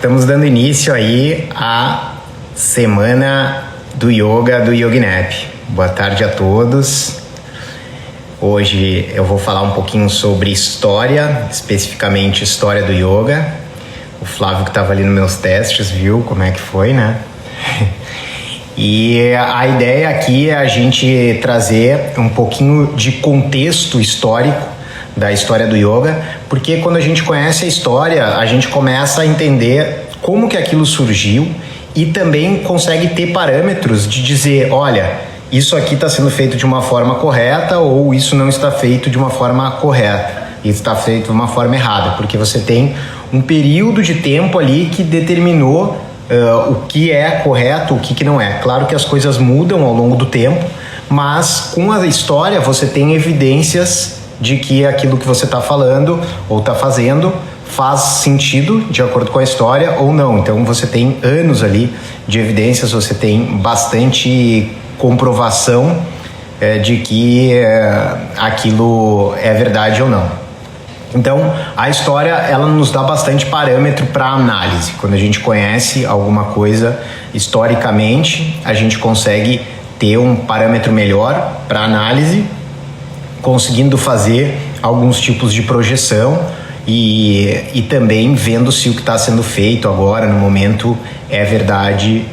Estamos dando início aí à semana do yoga do Yoginep. Boa tarde a todos. Hoje eu vou falar um pouquinho sobre história, especificamente história do yoga. O Flávio que estava ali nos meus testes viu como é que foi, né? E a ideia aqui é a gente trazer um pouquinho de contexto histórico da história do yoga, porque quando a gente conhece a história, a gente começa a entender como que aquilo surgiu e também consegue ter parâmetros de dizer, olha, isso aqui está sendo feito de uma forma correta ou isso não está feito de uma forma correta, isso está feito de uma forma errada, porque você tem um período de tempo ali que determinou o que é correto, o que não é. Claro que as coisas mudam ao longo do tempo, mas com a história você tem evidências de que aquilo que você está falando ou está fazendo faz sentido de acordo com a história ou não. Então você tem anos ali de evidências, você tem bastante comprovação de que aquilo é verdade ou não. Então a história ela nos dá bastante parâmetro para análise. Quando a gente conhece alguma coisa historicamente, a gente consegue ter um parâmetro melhor para análise, conseguindo fazer alguns tipos de projeção e também vendo se o que está sendo feito agora, no momento, é verdade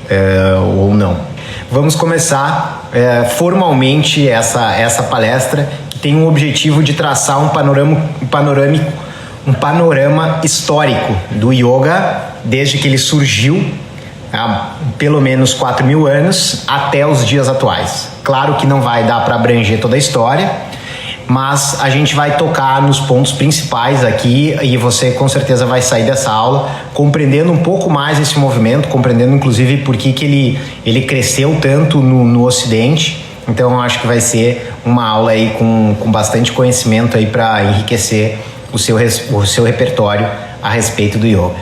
ou não. Vamos começar formalmente essa palestra, que tem o objetivo de traçar um panorama histórico do yoga, desde que ele surgiu, há pelo menos 4.000 anos, até os dias atuais. Claro que não vai dar para abranger toda a história, mas a gente vai tocar nos pontos principais aqui e você com certeza vai sair dessa aula compreendendo um pouco mais esse movimento, compreendendo inclusive por que ele cresceu tanto no Ocidente. Então eu acho que vai ser uma aula aí com bastante conhecimento aí para enriquecer o seu repertório a respeito do yoga.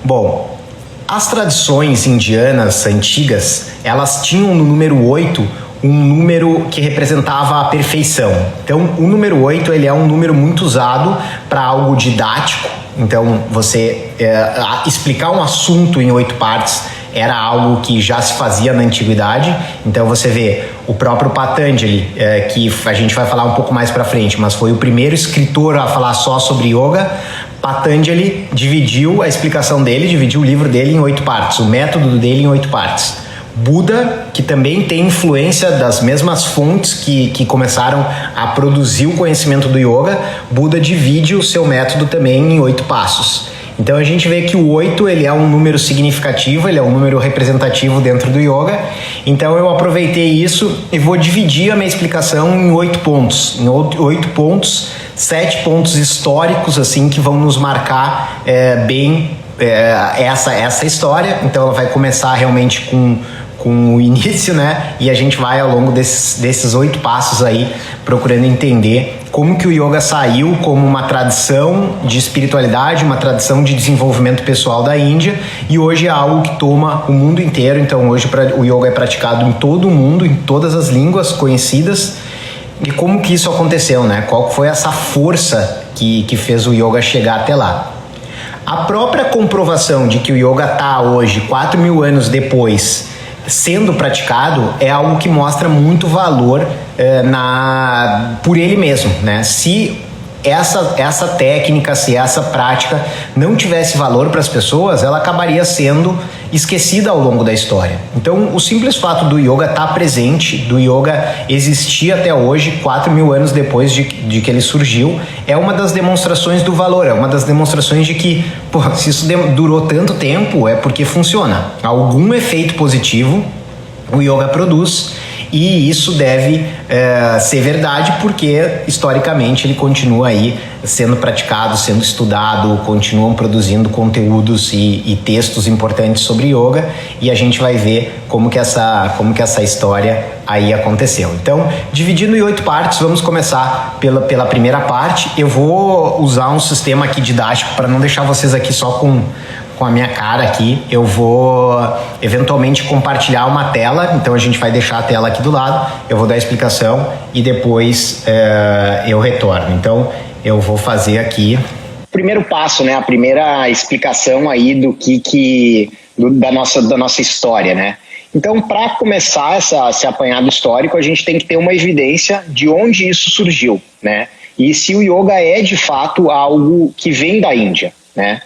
Bom, as tradições indianas antigas, elas tinham no número 8 um número que representava a perfeição. Então, o número 8 ele é um número muito usado para algo didático. Então, você explicar um assunto em 8 partes era algo que já se fazia na antiguidade. Então, você vê o próprio Patanjali, que a gente vai falar um pouco mais para frente, mas foi o primeiro escritor a falar só sobre yoga. Patanjali dividiu a explicação dele, dividiu o livro dele em 8 partes, o método dele em 8 partes. Buda, que também tem influência das mesmas fontes que começaram a produzir o conhecimento do yoga, Buda divide o seu método também em 8 passos. Então a gente vê que o 8 ele é um número significativo, ele é um número representativo dentro do yoga. Então eu aproveitei isso e vou dividir a minha explicação em 8 pontos. Em 8 pontos, 7 pontos históricos assim que vão nos marcar bem essa história. Então ela vai começar realmente com o início, né? E a gente vai ao longo desses 8 passos aí procurando entender como que o yoga saiu como uma tradição de espiritualidade, uma tradição de desenvolvimento pessoal da Índia, e hoje é algo que toma o mundo inteiro. Então hoje o yoga é praticado em todo o mundo, em todas as línguas conhecidas. E como que isso aconteceu, né? Qual foi essa força que fez o yoga chegar até lá? A própria comprovação de que o yoga está hoje, 4.000 anos depois, sendo praticado, é algo que mostra muito valor por ele mesmo, né? Se essa técnica, se essa prática não tivesse valor para as pessoas, ela acabaria sendo esquecida ao longo da história. Então, o simples fato do yoga estar presente, do yoga existir até hoje, 4.000 anos depois de que ele surgiu, é uma das demonstrações do valor, é uma das demonstrações de que, se isso durou tanto tempo, é porque funciona. Algum efeito positivo o yoga produz, e isso deve ser verdade porque historicamente ele continua aí sendo praticado, sendo estudado, continuam produzindo conteúdos e textos importantes sobre yoga, e a gente vai ver como que essa história aí aconteceu. Então, dividindo em 8 partes, vamos começar pela primeira parte. Eu vou usar um sistema aqui didático para não deixar vocês aqui só com a minha cara aqui. Eu vou eventualmente compartilhar uma tela, então a gente vai deixar a tela aqui do lado, eu vou dar a explicação e depois eu retorno. Então eu vou fazer aqui primeiro passo, né? A primeira explicação aí da nossa história, né? Então, para começar esse apanhado histórico, a gente tem que ter uma evidência de onde isso surgiu, né? E se o yoga é, de fato, algo que vem da Índia, né?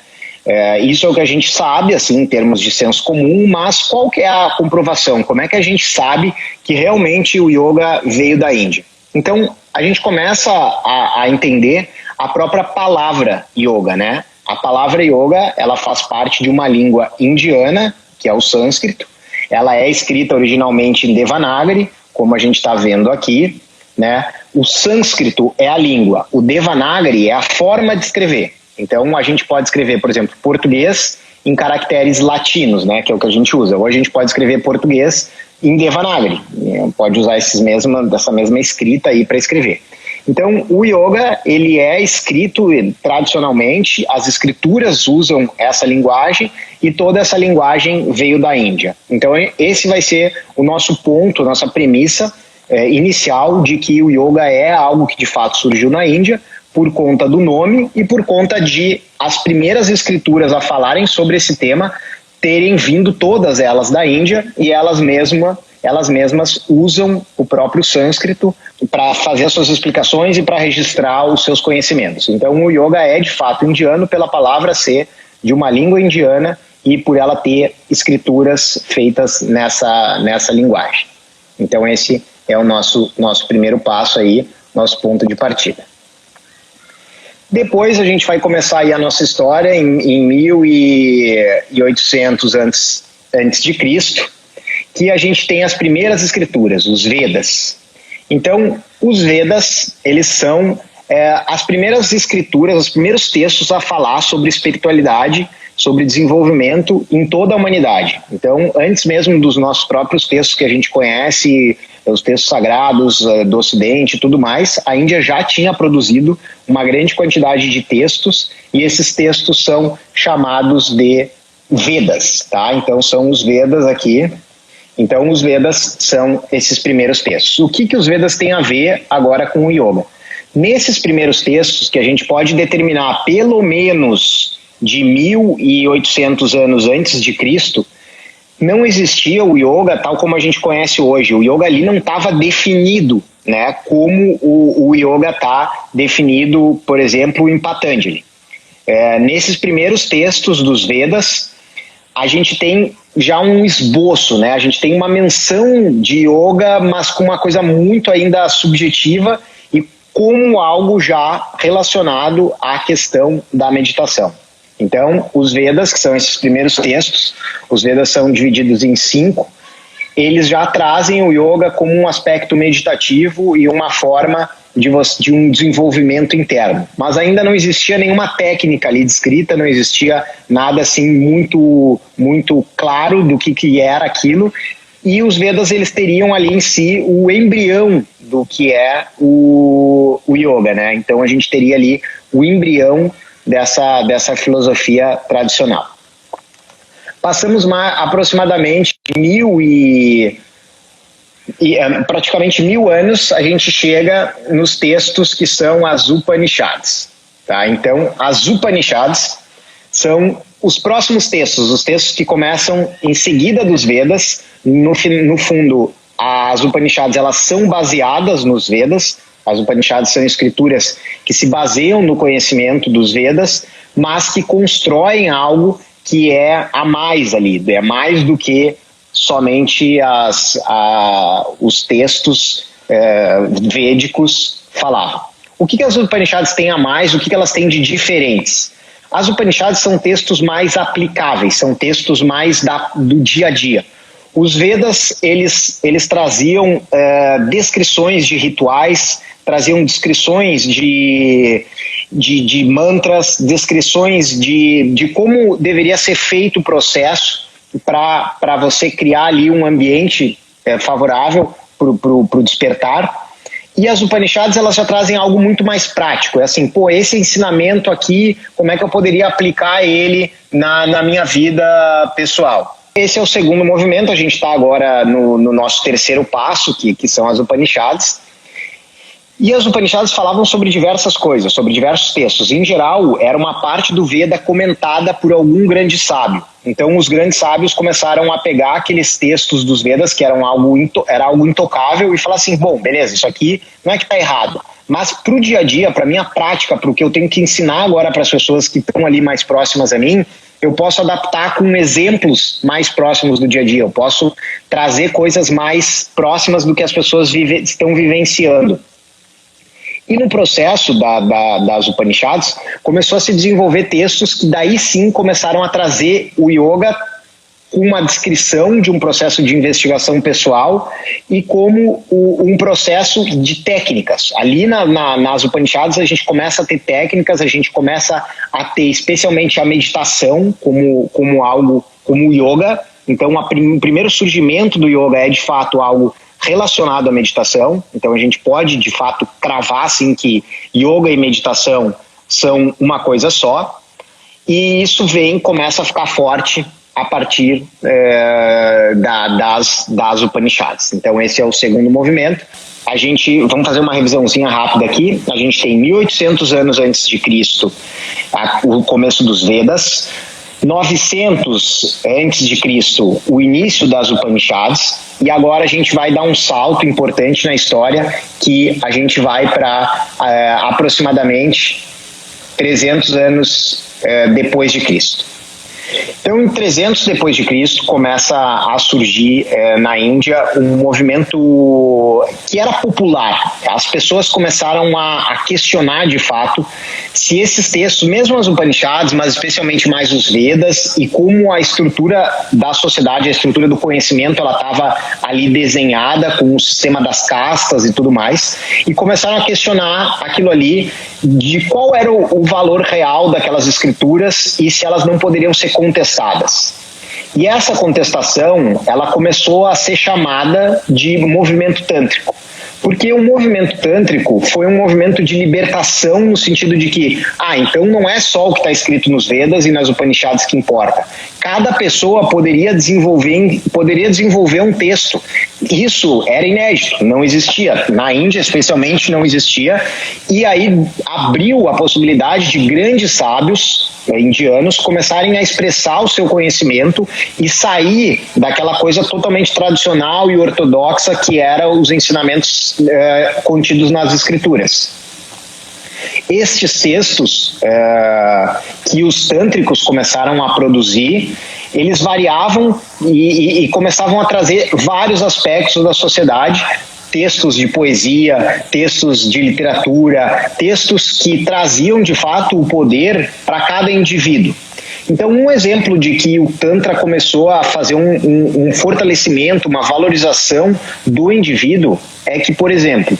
Isso é o que a gente sabe, assim, em termos de senso comum, mas qual que é a comprovação? Como é que a gente sabe que realmente o yoga veio da Índia? Então, a gente começa a entender a própria palavra yoga, né? A palavra yoga, ela faz parte de uma língua indiana, que é o sânscrito. Ela é escrita originalmente em Devanagari, como a gente está vendo aqui, né? O sânscrito é a língua, o Devanagari é a forma de escrever. Então, a gente pode escrever, por exemplo, português em caracteres latinos, né? Que é o que a gente usa. Ou a gente pode escrever português em Devanagari. Pode usar dessa mesma escrita aí para escrever. Então, o yoga, ele é escrito tradicionalmente, as escrituras usam essa linguagem e toda essa linguagem veio da Índia. Então, esse vai ser o nosso ponto, nossa premissa inicial de que o yoga é algo que de fato surgiu na Índia por conta do nome e por conta de as primeiras escrituras a falarem sobre esse tema terem vindo todas elas da Índia e elas mesmas usam o próprio sânscrito para fazer as suas explicações e para registrar os seus conhecimentos. Então o yoga é de fato indiano pela palavra ser de uma língua indiana e por ela ter escrituras feitas nessa linguagem. Então esse é o nosso primeiro passo aí, nosso ponto de partida. Depois a gente vai começar aí a nossa história em 1800 antes de Cristo, que a gente tem as primeiras escrituras, os Vedas. Então, os Vedas, eles são as primeiras escrituras, os primeiros textos a falar sobre espiritualidade, sobre desenvolvimento em toda a humanidade. Então, antes mesmo dos nossos próprios textos que a gente conhece, os textos sagrados do Ocidente e tudo mais, a Índia já tinha produzido uma grande quantidade de textos e esses textos são chamados de Vedas, tá? Então, são os Vedas aqui. Então, os Vedas são esses primeiros textos. O que os Vedas têm a ver agora com o yoga? Nesses primeiros textos, que a gente pode determinar pelo menos de 1800 anos antes de Cristo, não existia o yoga tal como a gente conhece hoje. O yoga ali não estava definido, né, como o yoga está definido, por exemplo, em Patanjali. Nesses primeiros textos dos Vedas, a gente tem já um esboço, né? A gente tem uma menção de yoga, mas com uma coisa muito ainda subjetiva e como algo já relacionado à questão da meditação. Então, os Vedas, que são esses primeiros textos, os Vedas são divididos em 5, eles já trazem o yoga como um aspecto meditativo e uma forma de um desenvolvimento interno. Mas ainda não existia nenhuma técnica ali descrita, não existia nada assim muito claro do que era aquilo. E os Vedas, eles teriam ali em si o embrião do que é o yoga, né? Então a gente teria ali o embrião dessa filosofia tradicional. Passamos aproximadamente praticamente 1000 anos, a gente chega nos textos que são as Upanishads. Tá? Então, as Upanishads são os próximos textos, os textos que começam em seguida dos Vedas. No fundo, as Upanishads, elas são baseadas nos Vedas. As Upanishads são escrituras que se baseiam no conhecimento dos Vedas, mas que constroem algo que é a mais ali, é mais do que somente os textos védicos falavam. O que as Upanishads têm a mais, o que elas têm de diferentes? As Upanishads são textos mais aplicáveis, são textos mais do dia a dia. Os Vedas, eles traziam descrições de rituais, traziam descrições de mantras, descrições de como deveria ser feito o processo para você criar ali um ambiente favorável para o despertar. E as Upanishads, elas já trazem algo muito mais prático. É assim, esse ensinamento aqui, como é que eu poderia aplicar ele na minha vida pessoal? Esse é o segundo movimento, a gente está agora no nosso terceiro passo, que são as Upanishads. E as Upanishads falavam sobre diversas coisas, sobre diversos textos. Em geral, era uma parte do Veda comentada por algum grande sábio. Então, os grandes sábios começaram a pegar aqueles textos dos Vedas, que eram algo intocável, e falar assim, bom, beleza, isso aqui não é que está errado. Mas para o dia a dia, para a minha prática, para o que eu tenho que ensinar agora para as pessoas que estão ali mais próximas a mim, eu posso adaptar com exemplos mais próximos do dia a dia. Eu posso trazer coisas mais próximas do que as pessoas estão vivenciando. E no processo das Upanishads, começou a se desenvolver textos que daí sim começaram a trazer o yoga com uma descrição de um processo de investigação pessoal e como um processo de técnicas. Ali nas Upanishads a gente começa a ter técnicas, a gente começa a ter especialmente a meditação como algo, como o yoga. Então o primeiro surgimento do yoga é de fato algo relacionado à meditação. Então a gente pode de fato cravar assim que yoga e meditação são uma coisa só, e isso começa a ficar forte a partir das Upanishads. Então esse é o segundo movimento. Vamos fazer uma revisãozinha rápida aqui. A gente tem 1800 anos antes de Cristo, o começo dos Vedas, 900 antes de Cristo, o início das Upanishads, e agora a gente vai dar um salto importante na história, que a gente vai para aproximadamente 300 anos depois de Cristo. Então, em 300 depois de Cristo, começa a surgir na Índia um movimento que era popular. As pessoas começaram a questionar, de fato, se esses textos, mesmo as Upanishads, mas especialmente mais os Vedas, e como a estrutura da sociedade, a estrutura do conhecimento, ela estava ali desenhada com o sistema das castas e tudo mais, e começaram a questionar aquilo ali, de qual era o valor real daquelas escrituras e se elas não poderiam ser contestadas. E essa contestação, ela começou a ser chamada de movimento tântrico. Porque o movimento tântrico foi um movimento de libertação no sentido de que, então não é só o que está escrito nos Vedas e nas Upanishads que importa. Cada pessoa poderia desenvolver um texto. Isso era inédito, não existia. Na Índia, especialmente, não existia. E aí abriu a possibilidade de grandes sábios indianos começarem a expressar o seu conhecimento e sair daquela coisa totalmente tradicional e ortodoxa que eram os ensinamentos contidos nas escrituras. Estes textos que os tântricos começaram a produzir, eles variavam e começavam a trazer vários aspectos da sociedade, textos de poesia, textos de literatura, textos que traziam de fato o poder para cada indivíduo. Então, um exemplo de que o Tantra começou a fazer um fortalecimento, uma valorização do indivíduo é que, por exemplo,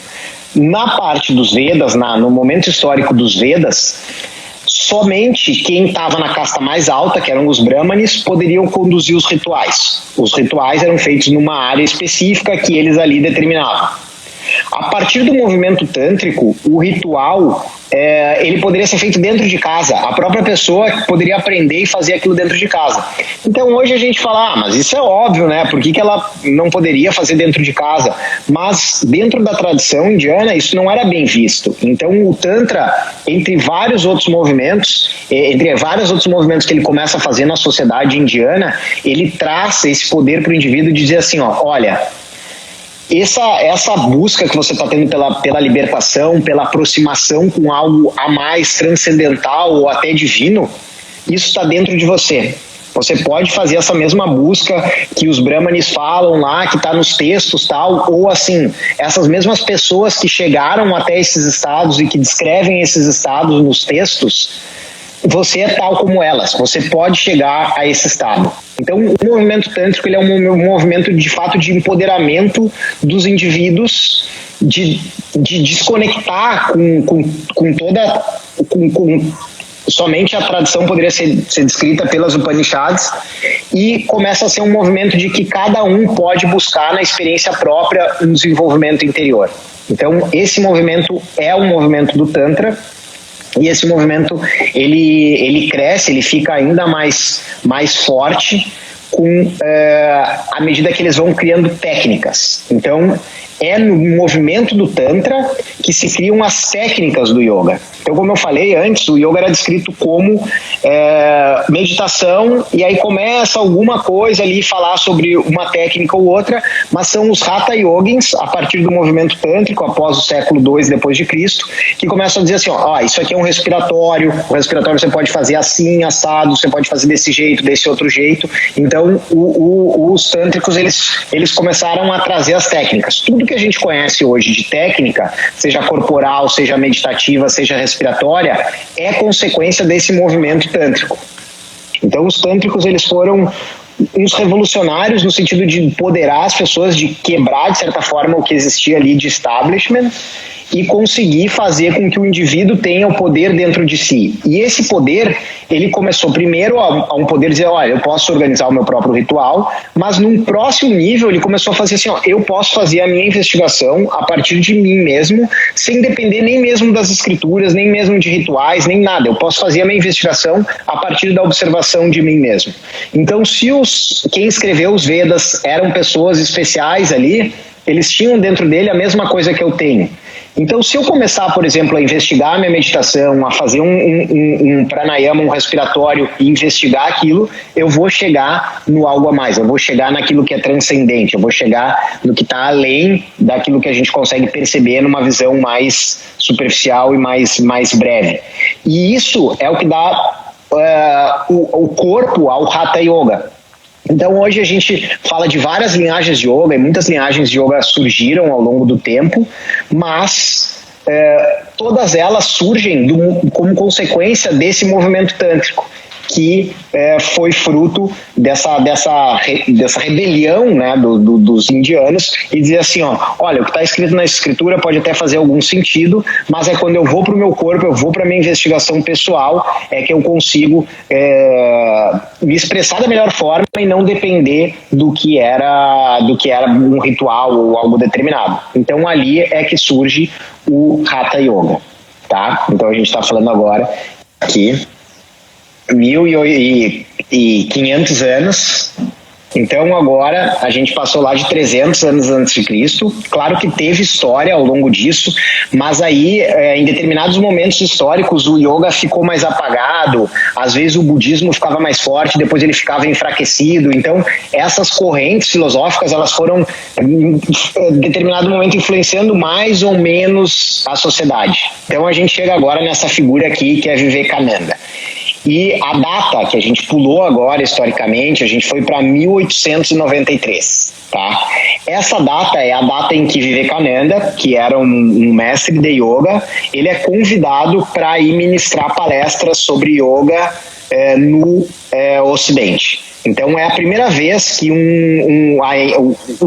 na parte dos Vedas, no momento histórico dos Vedas, somente quem estava na casta mais alta, que eram os Brahmanes, poderiam conduzir os rituais. Os rituais eram feitos numa área específica que eles ali determinavam. A partir do movimento tântrico, o ritual ele poderia ser feito dentro de casa. A própria pessoa poderia aprender e fazer aquilo dentro de casa. Então hoje a gente fala, mas isso é óbvio, né? Por que ela não poderia fazer dentro de casa? Mas dentro da tradição indiana isso não era bem visto. Então o Tantra, entre vários outros movimentos que ele começa a fazer na sociedade indiana, ele traz esse poder para o indivíduo de dizer assim, olha, essa busca que você está tendo pela libertação, pela aproximação com algo a mais transcendental ou até divino, isso está dentro de você. Você pode fazer essa mesma busca que os Brahmanes falam lá, que está nos textos tal, ou assim, essas mesmas pessoas que chegaram até esses estados e que descrevem esses estados nos textos, você é tal como elas, você pode chegar a esse estado. Então o movimento tântrico ele é um movimento de fato de empoderamento dos indivíduos, de desconectar com toda... somente a tradição poderia ser descrita pelas Upanishads, e começa a ser um movimento de que cada um pode buscar na experiência própria um desenvolvimento interior. Então esse movimento é um movimento do Tantra, e esse movimento ele cresce, ele fica ainda mais forte à medida que eles vão criando técnicas. Então é no movimento do Tantra que se criam as técnicas do yoga. Então, como eu falei antes, o yoga era descrito como meditação, e aí começa alguma coisa ali falar sobre uma técnica ou outra, mas são os Hatha Yogins, a partir do movimento tântrico, após o século II depois de Cristo, que começam a dizer assim, ó, isso aqui é um respiratório, o respiratório você pode fazer assim, assado, você pode fazer desse jeito, desse outro jeito. Então, os tântricos, eles começaram a trazer as técnicas. Tudo que a gente conhece hoje de técnica, seja corporal, seja meditativa, seja respiratória, é consequência desse movimento tântrico. Então, os tântricos, eles foram uns revolucionários no sentido de empoderar as pessoas, de quebrar, de certa forma, o que existia ali de establishment e conseguir fazer com que o indivíduo tenha o poder dentro de si. E esse poder, ele começou primeiro a um poder dizer, olha, eu posso organizar o meu próprio ritual, mas num próximo nível ele começou a fazer assim, ó, eu posso fazer a minha investigação a partir de mim mesmo, sem depender nem mesmo das escrituras, nem mesmo de rituais, nem nada. Eu posso fazer a minha investigação a partir da observação de mim mesmo. Então, se quem escreveu os Vedas eram pessoas especiais ali, eles tinham dentro dele a mesma coisa que eu tenho. Então, se eu começar, por exemplo, a investigar a minha meditação, a fazer um pranayama, um respiratório, e investigar aquilo, eu vou chegar no algo a mais, eu vou chegar naquilo que é transcendente, eu vou chegar no que está além daquilo que a gente consegue perceber numa visão mais superficial e mais breve. E isso é o que dá o corpo ao Hatha Yoga. Então, hoje a gente fala de várias linhagens de yoga, e muitas linhagens de yoga surgiram ao longo do tempo, mas todas elas surgem como consequência desse movimento tântrico, que foi fruto dessa rebelião, né, dos indianos, e dizer assim, ó, olha, o que está escrito na escritura pode até fazer algum sentido, mas é quando eu vou para o meu corpo, eu vou para a minha investigação pessoal, é que eu consigo me expressar da melhor forma e não depender do que era um ritual ou algo determinado. Então ali é que surge o Hatha Yoga, tá? Então a gente está falando agora aqui 1.500 anos. Então agora a gente passou lá de 300 anos antes de Cristo. Claro que teve história ao longo disso, mas aí em determinados momentos históricos o yoga ficou mais apagado, às vezes o budismo ficava mais forte, depois ele ficava enfraquecido. Então essas correntes filosóficas, elas foram em determinado momento influenciando mais ou menos a sociedade. Então a gente chega agora nessa figura aqui que é Vivekananda. E a data que a gente pulou agora, historicamente, a gente foi para 1893, tá? Essa data é a data em que Vivekananda, que era um mestre de yoga, ele é convidado para ir ministrar palestras sobre yoga no Ocidente. Então é a primeira vez que o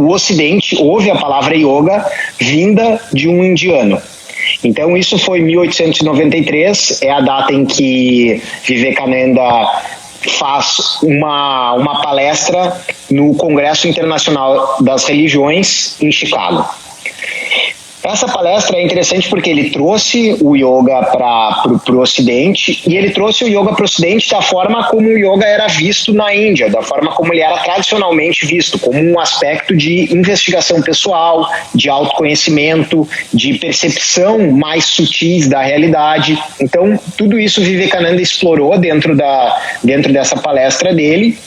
Ocidente ouve a palavra yoga vinda de um indiano. Então isso foi 1893, é a data em que Vivekananda faz uma palestra no Congresso Internacional das Religiões em Chicago. Essa palestra é interessante porque ele trouxe o yoga para o Ocidente, e ele trouxe o yoga para o Ocidente da forma como o yoga era visto na Índia, da forma como ele era tradicionalmente visto, como um aspecto de investigação pessoal, de autoconhecimento, de percepção mais sutis da realidade. Então, tudo isso Vivekananda explorou dentro dessa palestra dele.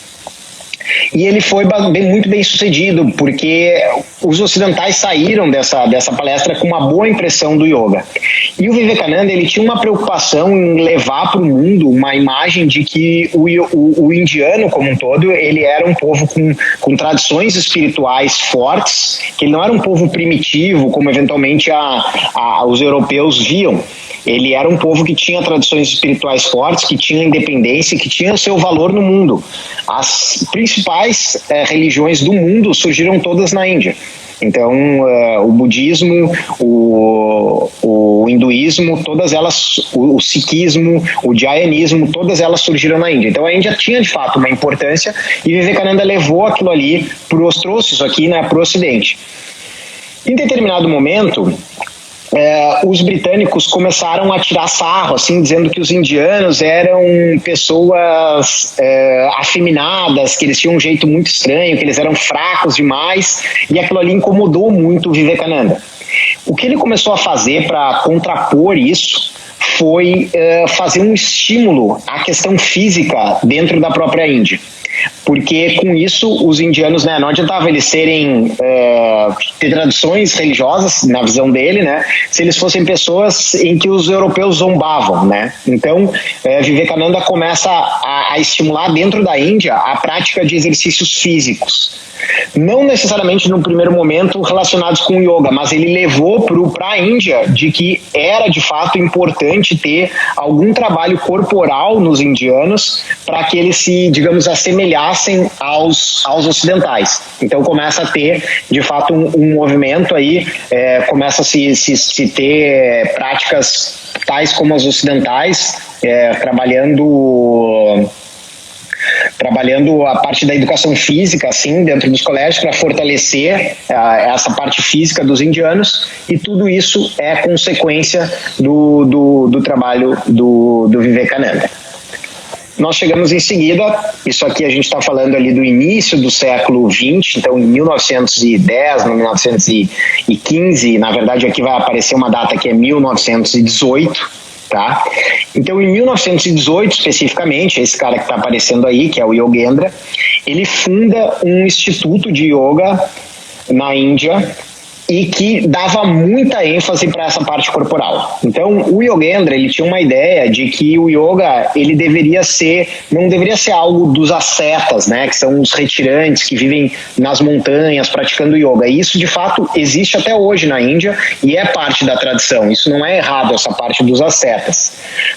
E ele foi muito bem sucedido, porque os ocidentais saíram dessa palestra com uma boa impressão do yoga. E o Vivekananda, ele tinha uma preocupação em levar para o mundo uma imagem de que o indiano como um todo, ele era um povo com tradições espirituais fortes, que ele não era um povo primitivo, como eventualmente os europeus viam. Ele era um povo que tinha tradições espirituais fortes, que tinha independência, que tinha seu valor no mundo. As principais religiões do mundo surgiram todas na Índia. Então, o budismo, o hinduísmo, todas elas, o sikhismo, o jainismo, todas elas surgiram na Índia. Então, a Índia tinha, de fato, uma importância, e Vivekananda levou aquilo ali, trouxe isso aqui, né, para o Ocidente. Em determinado momento, os britânicos começaram a tirar sarro, assim, dizendo que os indianos eram pessoas afeminadas, que eles tinham um jeito muito estranho, que eles eram fracos demais, e aquilo ali incomodou muito o Vivekananda. O que ele começou a fazer para contrapor isso foi fazer um estímulo à questão física dentro da própria Índia. Porque com isso os indianos, né, não adiantava eles ter tradições religiosas na visão dele, né, se eles fossem pessoas em que os europeus zombavam, né. Então Vivekananda começa a estimular dentro da Índia a prática de exercícios físicos, não necessariamente no primeiro momento relacionados com o yoga, mas ele levou para a Índia de que era de fato importante ter algum trabalho corporal nos indianos para que eles se, digamos, assemelhassem aos ocidentais. Então começa a ter de fato um movimento aí, começa a se ter práticas tais como as ocidentais, trabalhando a parte da educação física, assim, dentro dos colégios para fortalecer essa parte física dos indianos, e tudo isso é consequência do trabalho do Vivekananda. Nós chegamos em seguida, isso aqui a gente está falando ali do início do século XX, então em 1910, 1915, na verdade aqui vai aparecer uma data que é 1918, tá? Então, em 1918, especificamente, esse cara que está aparecendo aí, que é o Yogendra, ele funda um instituto de yoga na Índia e que dava muita ênfase para essa parte corporal. Então, o Yogendra, ele tinha uma ideia de que o yoga, ele não deveria ser algo dos ascetas, né, que são os retirantes que vivem nas montanhas praticando yoga. E isso, de fato, existe até hoje na Índia e é parte da tradição. Isso não é errado, essa parte dos ascetas.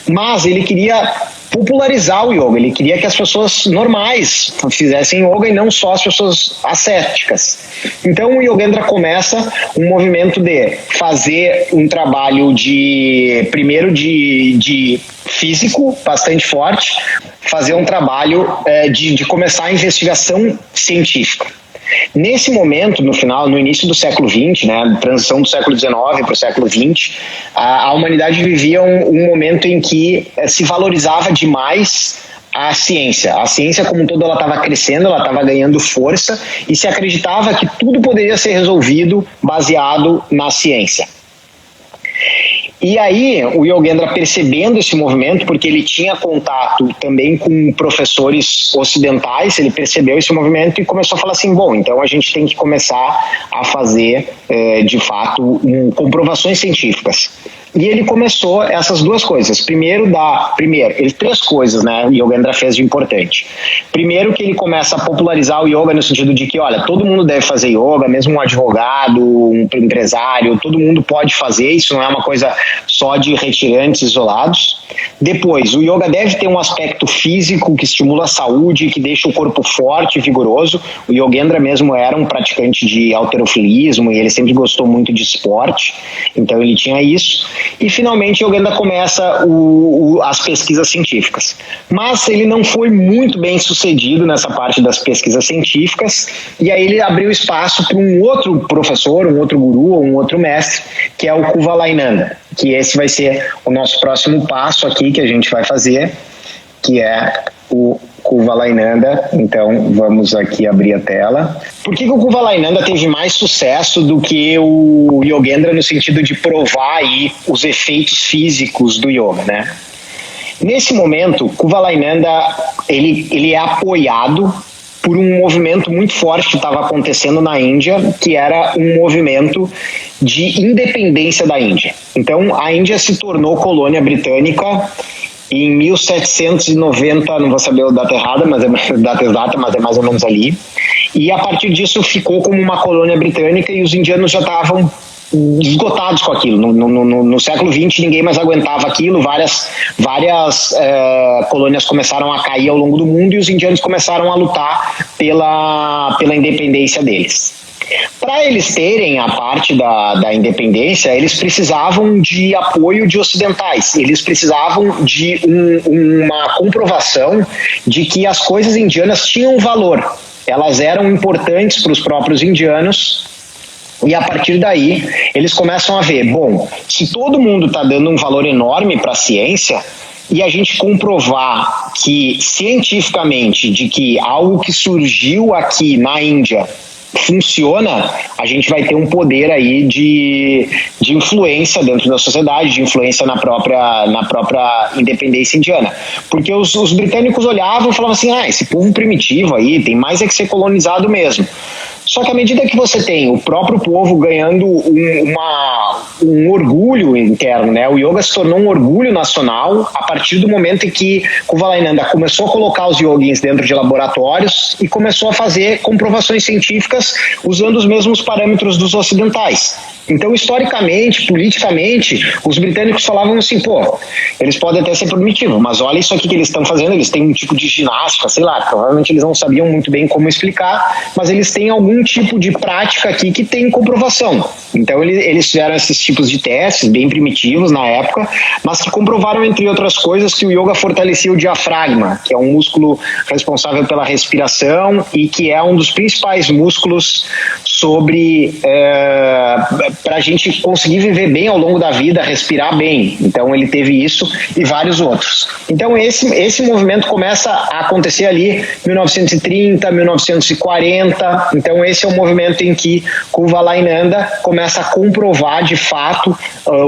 Mas ele queria popularizar o yoga, ele queria que as pessoas normais fizessem yoga e não só as pessoas ascéticas. Então o Yogendra começa um movimento de fazer um trabalho primeiro de físico bastante forte, fazer um trabalho de começar a investigação científica. Nesse momento, no início do século XX, né, transição do século XIX para o século XX, a humanidade vivia um momento em que se valorizava demais a ciência. A ciência como um todo, ela estava crescendo, ela estava ganhando força e se acreditava que tudo poderia ser resolvido baseado na ciência. E aí, o Yogendra, percebendo esse movimento, porque ele tinha contato também com professores ocidentais, ele percebeu esse movimento e começou a falar assim, bom, então a gente tem que começar a fazer, de fato, comprovações científicas. E ele começou essas duas coisas. Primeiro, três coisas, né, o Yogendra fez de importante. Primeiro, que ele começa a popularizar o yoga no sentido de que, olha, todo mundo deve fazer yoga, mesmo um advogado, um empresário, todo mundo pode fazer, isso não é uma coisa só de retirantes isolados. Depois, o yoga deve ter um aspecto físico que estimula a saúde, que deixa o corpo forte e vigoroso. O Yogendra mesmo era um praticante de halterofilismo e ele sempre gostou muito de esporte, então ele tinha isso. E finalmente o Yogendra começa as pesquisas científicas. Mas ele não foi muito bem sucedido nessa parte das pesquisas científicas, e aí ele abriu espaço para um outro professor, um outro guru ou um outro mestre, que é o Kuvalainanda, que esse vai ser o nosso próximo passo aqui que a gente vai fazer, que é o Kuvalainanda. Então vamos aqui abrir a tela. Por que o Kuvalainanda teve mais sucesso do que o Yogendra no sentido de provar aí os efeitos físicos do yoga, né? Nesse momento, Kuvalainanda ele é apoiado por um movimento muito forte que estava acontecendo na Índia, que era um movimento de independência da Índia. Então a Índia se tornou colônia britânica em 1790, não vou saber a data errada, mas data exata, mas é mais ou menos ali. E a partir disso ficou como uma colônia britânica e os indianos já estavam esgotados com aquilo. No século XX ninguém mais aguentava aquilo, várias colônias começaram a cair ao longo do mundo e os indianos começaram a lutar pela independência deles. Para eles terem a parte da independência, eles precisavam de apoio de ocidentais, eles precisavam de uma comprovação de que as coisas indianas tinham valor, elas eram importantes para os próprios indianos E a partir daí, eles começam a ver, bom, se todo mundo está dando um valor enorme para a ciência, e a gente comprovar que, cientificamente, de que algo que surgiu aqui na Índia funciona, a gente vai ter um poder aí de influência dentro da sociedade, de influência na própria independência indiana. Porque os britânicos olhavam e falavam assim, esse povo primitivo aí tem mais é que ser colonizado mesmo. Só que à medida que você tem o próprio povo ganhando um orgulho interno, né? O yoga se tornou um orgulho nacional a partir do momento em que Kuvalainanda começou a colocar os yogins dentro de laboratórios e começou a fazer comprovações científicas usando os mesmos parâmetros dos ocidentais. Então, historicamente, politicamente, os britânicos falavam assim, eles podem até ser primitivos, mas olha isso aqui que eles estão fazendo, eles têm um tipo de ginástica, sei lá, provavelmente eles não sabiam muito bem como explicar, mas eles têm algum tipo de prática aqui que tem comprovação. Então, eles fizeram esses tipos de testes, bem primitivos na época, mas que comprovaram, entre outras coisas, que o yoga fortalecia o diafragma, que é um músculo responsável pela respiração e que é um dos principais músculos para a gente conseguir viver bem ao longo da vida, respirar bem. Então ele teve isso e vários outros. Então esse movimento começa a acontecer ali 1930, 1940. Então esse é o movimento em que Kuvalainanda começa a comprovar de fato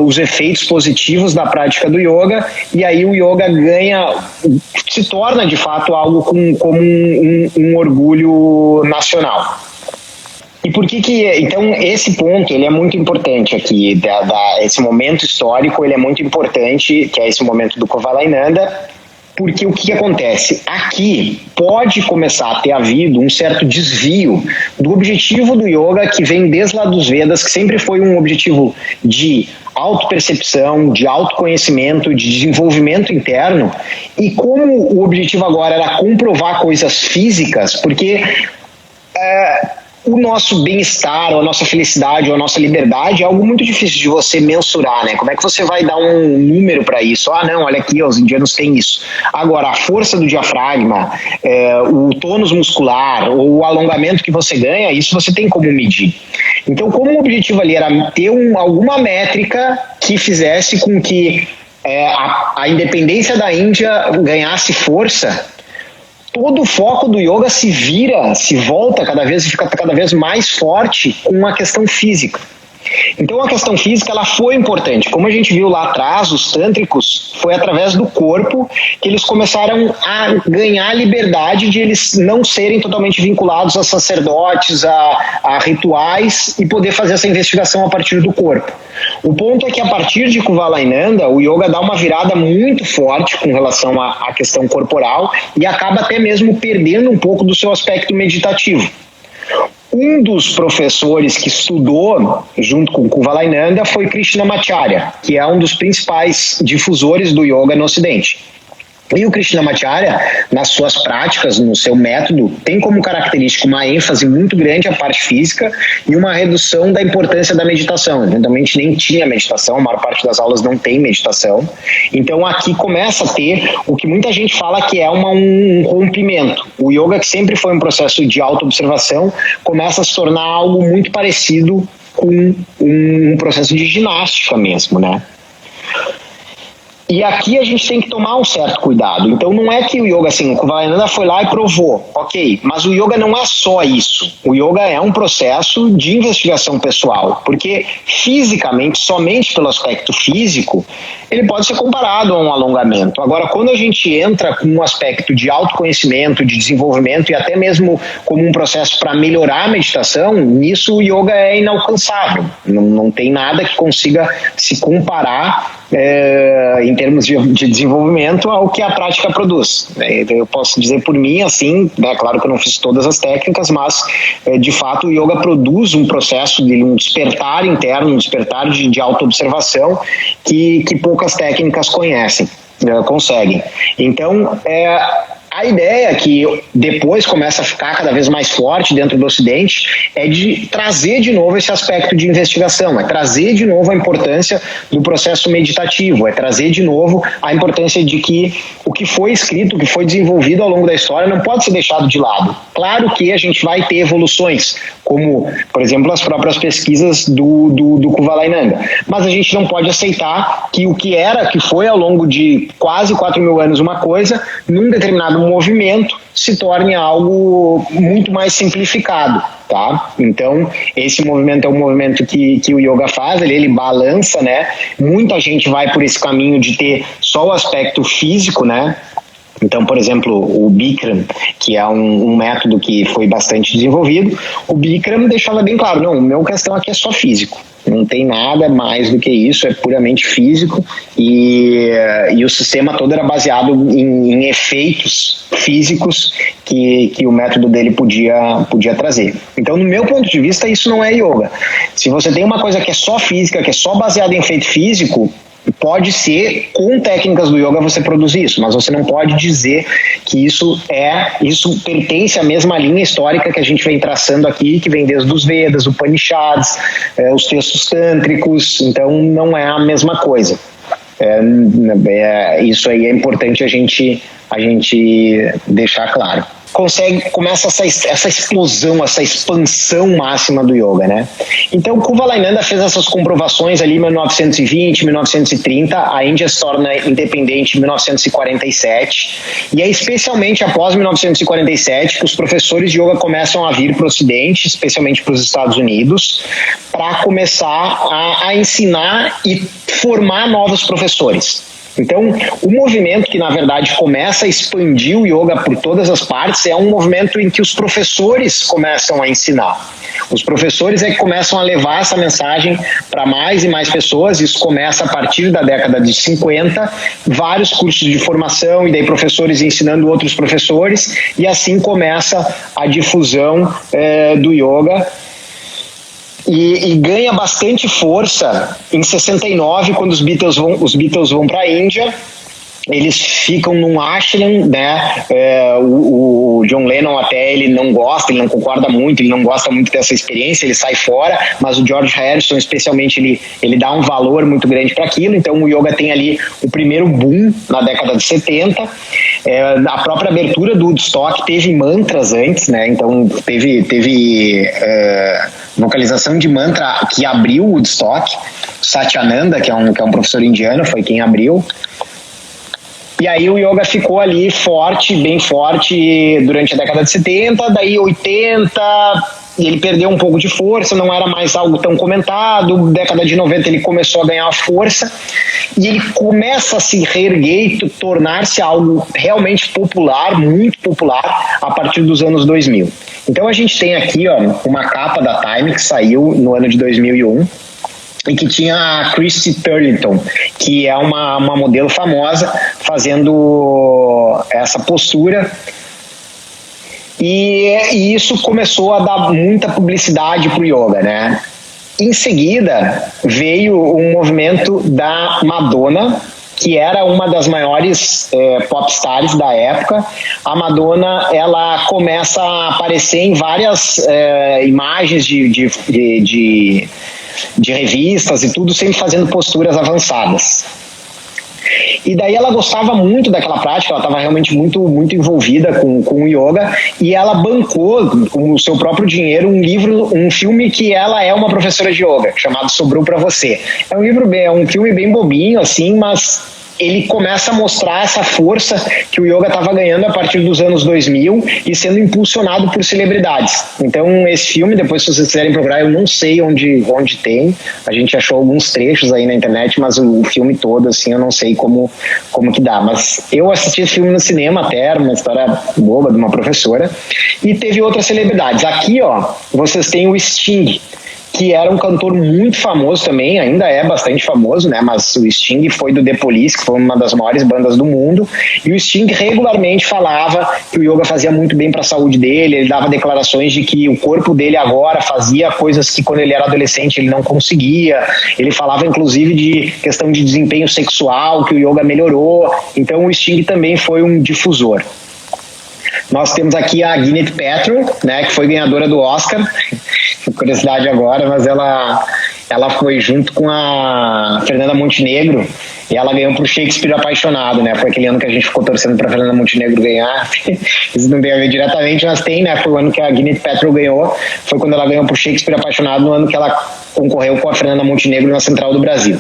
os efeitos positivos da prática do yoga, e aí o yoga se torna de fato algo como um orgulho nacional. E por que então esse ponto ele é muito importante aqui, esse momento histórico ele é muito importante, que é esse momento do Kuvalainanda, porque o que acontece? Aqui pode começar a ter havido um certo desvio do objetivo do yoga que vem desde lá dos Vedas, que sempre foi um objetivo de autopercepção, de autoconhecimento, de desenvolvimento interno, e como o objetivo agora era comprovar coisas físicas, porque o nosso bem-estar, ou a nossa felicidade, ou a nossa liberdade é algo muito difícil de você mensurar, né? Como é que você vai dar um número para isso? Não, olha aqui, os indianos têm isso. Agora, a força do diafragma, o tônus muscular, ou o alongamento que você ganha, isso você tem como medir. Então, como o objetivo ali era ter alguma métrica que fizesse com que a independência da Índia ganhasse força, todo o foco do yoga se volta fica cada vez mais forte com a questão física. Então a questão física ela foi importante. Como a gente viu lá atrás, os tântricos, foi através do corpo que eles começaram a ganhar a liberdade de eles não serem totalmente vinculados a sacerdotes, a rituais, e poder fazer essa investigação a partir do corpo. O ponto é que a partir de Kuvalainanda, o yoga dá uma virada muito forte com relação à questão corporal e acaba até mesmo perdendo um pouco do seu aspecto meditativo. Um dos professores que estudou junto com Kuvalainanda foi Krishnamacharya, que é um dos principais difusores do yoga no Ocidente. E o Krishnamacharya, nas suas práticas, no seu método, tem como característica uma ênfase muito grande à parte física e uma redução da importância da meditação. Eventualmente nem tinha meditação, a maior parte das aulas não tem meditação. Então aqui começa a ter o que muita gente fala que é um rompimento. O yoga, que sempre foi um processo de autoobservação, começa a se tornar algo muito parecido com um processo de ginástica mesmo, né? E aqui a gente tem que tomar um certo cuidado. Então não é que o yoga, assim, o Kuvalainanda foi lá e provou, ok, mas o yoga não é só isso. O yoga é um processo de investigação pessoal, porque fisicamente, somente pelo aspecto físico, ele pode ser comparado a um alongamento. Agora, quando a gente entra com um aspecto de autoconhecimento, de desenvolvimento e até mesmo como um processo para melhorar a meditação, nisso o yoga é inalcançável. Não tem nada que consiga se comparar em termos de desenvolvimento ao que a prática produz. Eu posso dizer por mim, assim, né, claro que eu não fiz todas as técnicas, mas de fato o yoga produz um processo de um despertar interno, um despertar de autoobservação que poucas técnicas conseguem. Então, A ideia que depois começa a ficar cada vez mais forte dentro do Ocidente é de trazer de novo esse aspecto de investigação, é trazer de novo a importância do processo meditativo, é trazer de novo a importância de que o que foi escrito, o que foi desenvolvido ao longo da história não pode ser deixado de lado. Claro que a gente vai ter evoluções, como, por exemplo, as próprias pesquisas do Kuvalainanda, mas a gente não pode aceitar que o que foi ao longo de quase 4.000 anos uma coisa, num determinado movimento, se torne algo muito mais simplificado, tá? Então, esse movimento é um movimento que o yoga faz, ele balança, né? Muita gente vai por esse caminho de ter só o aspecto físico, né? Então, por exemplo, o Bikram, que é um método que foi bastante desenvolvido, o Bikram deixava bem claro, não, a minha questão aqui é só físico, não tem nada mais do que isso, é puramente físico, e o sistema todo era baseado em efeitos físicos que o método dele podia trazer. Então, no meu ponto de vista, isso não é yoga. Se você tem uma coisa que é só física, que é só baseada em efeito físico, pode ser, com técnicas do yoga, você produzir isso, mas você não pode dizer que isso pertence à mesma linha histórica que a gente vem traçando aqui, que vem desde os Vedas, Upanishads, os textos tântricos, então não é a mesma coisa. Isso aí é importante a gente deixar claro. Começa essa explosão, essa expansão máxima do yoga, né? Então, Kuvalainanda fez essas comprovações ali em 1920, 1930, a Índia se torna independente em 1947, e é especialmente após 1947 que os professores de yoga começam a vir para o Ocidente, especialmente para os Estados Unidos, para começar a ensinar e formar novos professores. Então, o movimento que, na verdade, começa a expandir o yoga por todas as partes é um movimento em que os professores começam a ensinar. Os professores é que começam a levar essa mensagem para mais e mais pessoas. Isso começa a partir da década de 50, vários cursos de formação, e daí professores ensinando outros professores, e assim começa a difusão do yoga. E ganha bastante força em 69, quando os Beatles vão para a Índia. Eles ficam num ashram, né? O John Lennon até ele não gosta, ele não concorda muito, ele não gosta muito dessa experiência, ele sai fora, mas o George Harrison especialmente ele dá um valor muito grande para aquilo. Então o yoga tem ali o primeiro boom na década de 70. A própria abertura do Woodstock teve mantras antes, né? Então teve vocalização de mantra que abriu o Woodstock. Satyananda, que é um professor indiano, foi quem abriu. E aí o yoga ficou ali forte, bem forte durante a década de 70, daí 80, e ele perdeu um pouco de força, não era mais algo tão comentado. Década de 90 ele começou a ganhar força, e ele começa a se reerguer e tornar-se algo realmente popular, muito popular, a partir dos anos 2000. Então a gente tem aqui uma capa da Time que saiu no ano de 2001, e que tinha a Christy Turlington, que é uma modelo famosa, fazendo essa postura. E isso começou a dar muita publicidade para o yoga, né? Em seguida, veio um movimento da Madonna, que era uma das maiores popstars da época. A Madonna, ela começa a aparecer em várias imagens de revistas e tudo, sempre fazendo posturas avançadas. E daí ela gostava muito daquela prática, ela estava realmente muito, muito envolvida com o yoga, e ela bancou com o seu próprio dinheiro um filme que ela é uma professora de yoga, chamado Sobrou Pra Você. É um filme bem bobinho, assim, mas ele começa a mostrar essa força que o yoga estava ganhando a partir dos anos 2000 e sendo impulsionado por celebridades. Então esse filme, depois se vocês quiserem procurar, eu não sei onde tem, a gente achou alguns trechos aí na internet, mas o filme todo, assim, eu não sei como que dá, mas eu assisti esse filme no cinema até, era uma história boba de uma professora, e teve outras celebridades. Aqui, vocês têm o Sting, que era um cantor muito famoso também, ainda é bastante famoso, né? Mas o Sting foi do The Police, que foi uma das maiores bandas do mundo, e o Sting regularmente falava que o yoga fazia muito bem para a saúde dele. Ele dava declarações de que o corpo dele agora fazia coisas que quando ele era adolescente ele não conseguia. Ele falava inclusive de questão de desempenho sexual, que o yoga melhorou. Então o Sting também foi um difusor. nós temos aqui a Gwyneth Paltrow, né, que foi ganhadora do Oscar, curiosidade agora, mas ela foi junto com a Fernanda Montenegro, e ela ganhou pro Shakespeare Apaixonado, né? Foi aquele ano que a gente ficou torcendo pra Fernanda Montenegro ganhar. Isso não tem a ver diretamente, mas tem, né? Foi o ano que a Gwyneth Paltrow ganhou, foi quando ela ganhou pro Shakespeare Apaixonado, no ano que ela concorreu com a Fernanda Montenegro na Central do Brasil.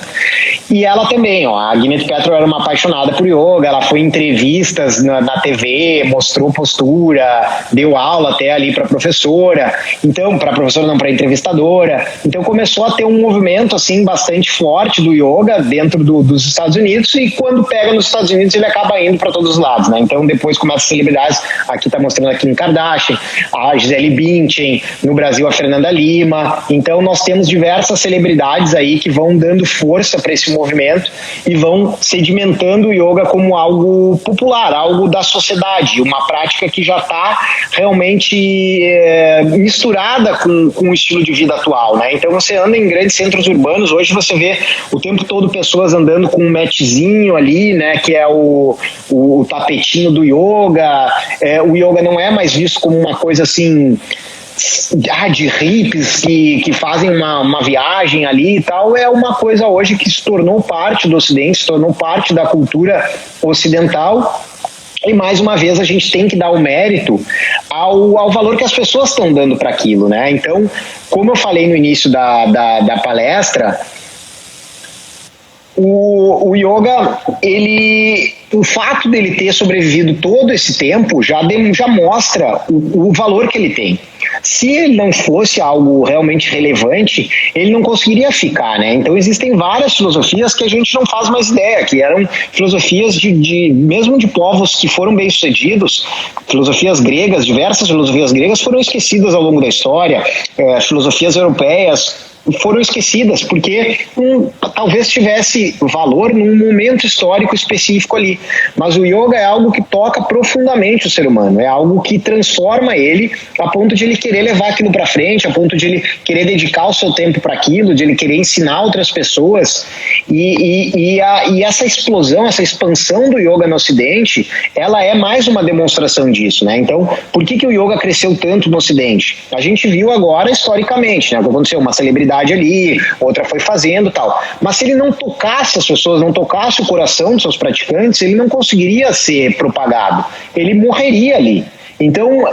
E ela também, ó, a Gwyneth Paltrow era uma apaixonada por yoga, ela foi em entrevistas na TV, mostrou postura, deu aula até ali para professora, então, para professora não, para entrevistadora, então começou a ter um movimento assim bastante forte do yoga dentro dos Estados Unidos, e quando pega nos Estados Unidos ele acaba indo para todos os lados, né? Então depois começa as celebridades, aqui tá mostrando a Kim Kardashian, a Gisele Bündchen, no Brasil a Fernanda Lima, então nós temos diversas celebridades aí que vão dando força para esse movimento e vão sedimentando o yoga como algo popular, algo da sociedade, uma prática que já está realmente misturada com o estilo de vida atual, né? Então você anda em grandes centros urbanos, hoje você vê o tempo todo pessoas andando com um matzinho ali, né, que é o tapetinho do yoga. O yoga não é mais visto como uma coisa assim de hippies que fazem uma viagem ali e tal, é uma coisa hoje que se tornou parte do Ocidente, se tornou parte da cultura ocidental. E mais uma vez a gente tem que dar o mérito ao valor que as pessoas estão dando para aquilo, né? Então, como eu falei no início da palestra, o yoga, o fato dele ter sobrevivido todo esse tempo já mostra o valor que ele tem. Se ele não fosse algo realmente relevante, ele não conseguiria ficar, né? Então existem várias filosofias que a gente não faz mais ideia, que eram filosofias mesmo de povos que foram bem-sucedidos, filosofias gregas, diversas filosofias gregas foram esquecidas ao longo da história, filosofias europeias foram esquecidas, porque talvez tivesse valor num momento histórico específico ali, mas o yoga é algo que toca profundamente o ser humano, é algo que transforma ele a ponto de ele querer levar aquilo para frente, a ponto de ele querer dedicar o seu tempo para aquilo, de ele querer ensinar outras pessoas, e essa explosão, essa expansão do yoga no Ocidente, ela é mais uma demonstração disso, né? Então, por que o yoga cresceu tanto no Ocidente? A gente viu agora historicamente, né, o que aconteceu, uma celebridade ali, outra foi fazendo tal, mas se ele não tocasse as pessoas, não tocasse o coração dos seus praticantes, ele não conseguiria ser propagado, ele morreria ali. Então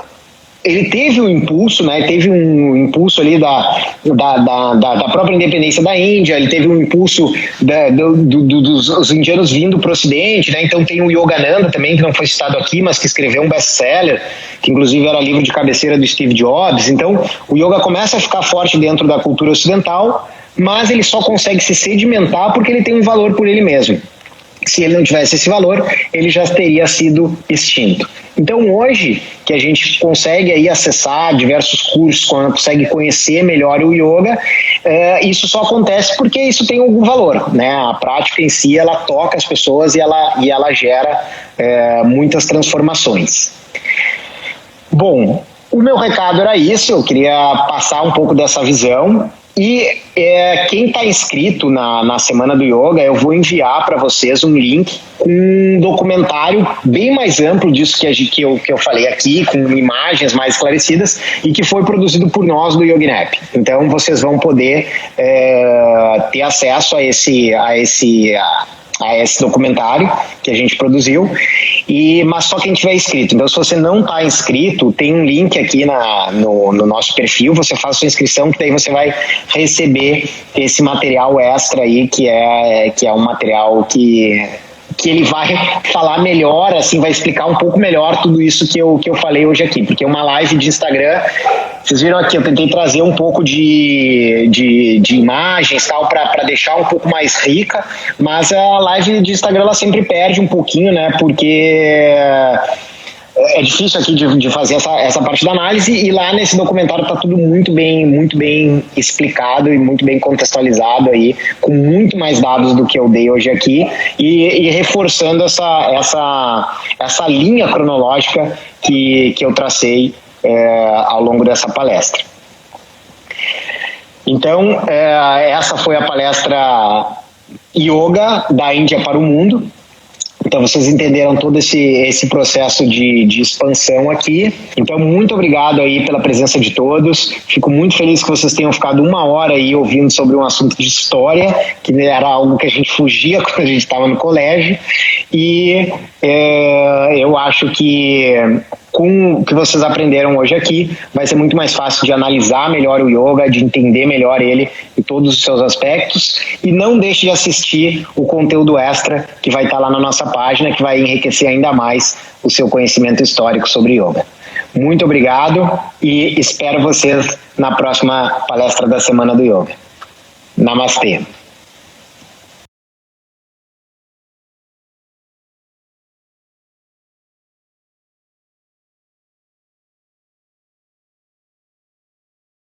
ele teve um impulso, né? Teve um impulso ali da própria independência da Índia, ele teve um impulso dos indianos vindo para o Ocidente, né? Então tem o Yogananda também, que não foi citado aqui, mas que escreveu um best-seller, que inclusive era livro de cabeceira do Steve Jobs. Então o yoga começa a ficar forte dentro da cultura ocidental, mas ele só consegue se sedimentar porque ele tem um valor por ele mesmo. Se ele não tivesse esse valor, ele já teria sido extinto. Então hoje, que a gente consegue aí acessar diversos cursos, consegue conhecer melhor o yoga, isso só acontece porque isso tem algum valor, né? A prática em si, ela toca as pessoas e ela gera muitas transformações. Bom, o meu recado era isso, eu queria passar um pouco dessa visão. E quem está inscrito na Semana do Yoga, eu vou enviar para vocês um link com um documentário bem mais amplo disso que eu falei aqui, com imagens mais esclarecidas, e que foi produzido por nós do YogiNap. Então vocês vão poder ter acesso a esse documentário que a gente produziu, mas só quem tiver inscrito. Então, se você não está inscrito, tem um link aqui no nosso perfil, você faz sua inscrição, que daí você vai receber esse material extra aí, que é um material que ele vai falar melhor, assim, vai explicar um pouco melhor tudo isso que eu falei hoje aqui, porque uma live de Instagram, vocês viram aqui, eu tentei trazer um pouco de imagens, tal, para deixar um pouco mais rica, mas a live de Instagram, ela sempre perde um pouquinho, né, porque é difícil aqui de fazer essa parte da análise, e lá nesse documentário está tudo muito bem explicado e muito bem contextualizado aí, com muito mais dados do que eu dei hoje aqui, e reforçando essa linha cronológica que eu tracei ao longo dessa palestra. Então, essa foi a palestra Yoga da Índia para o Mundo. Então vocês entenderam todo esse processo de expansão aqui. Então muito obrigado aí pela presença de todos. Fico muito feliz que vocês tenham ficado 1 hora aí ouvindo sobre um assunto de história, que era algo que a gente fugia quando a gente estava no colégio. E eu acho que com o que vocês aprenderam hoje aqui, vai ser muito mais fácil de analisar melhor o yoga, de entender melhor ele e todos os seus aspectos. E não deixe de assistir o conteúdo extra que vai estar lá na nossa página, que vai enriquecer ainda mais o seu conhecimento histórico sobre yoga. Muito obrigado e espero vocês na próxima palestra da Semana do Yoga. Namastê.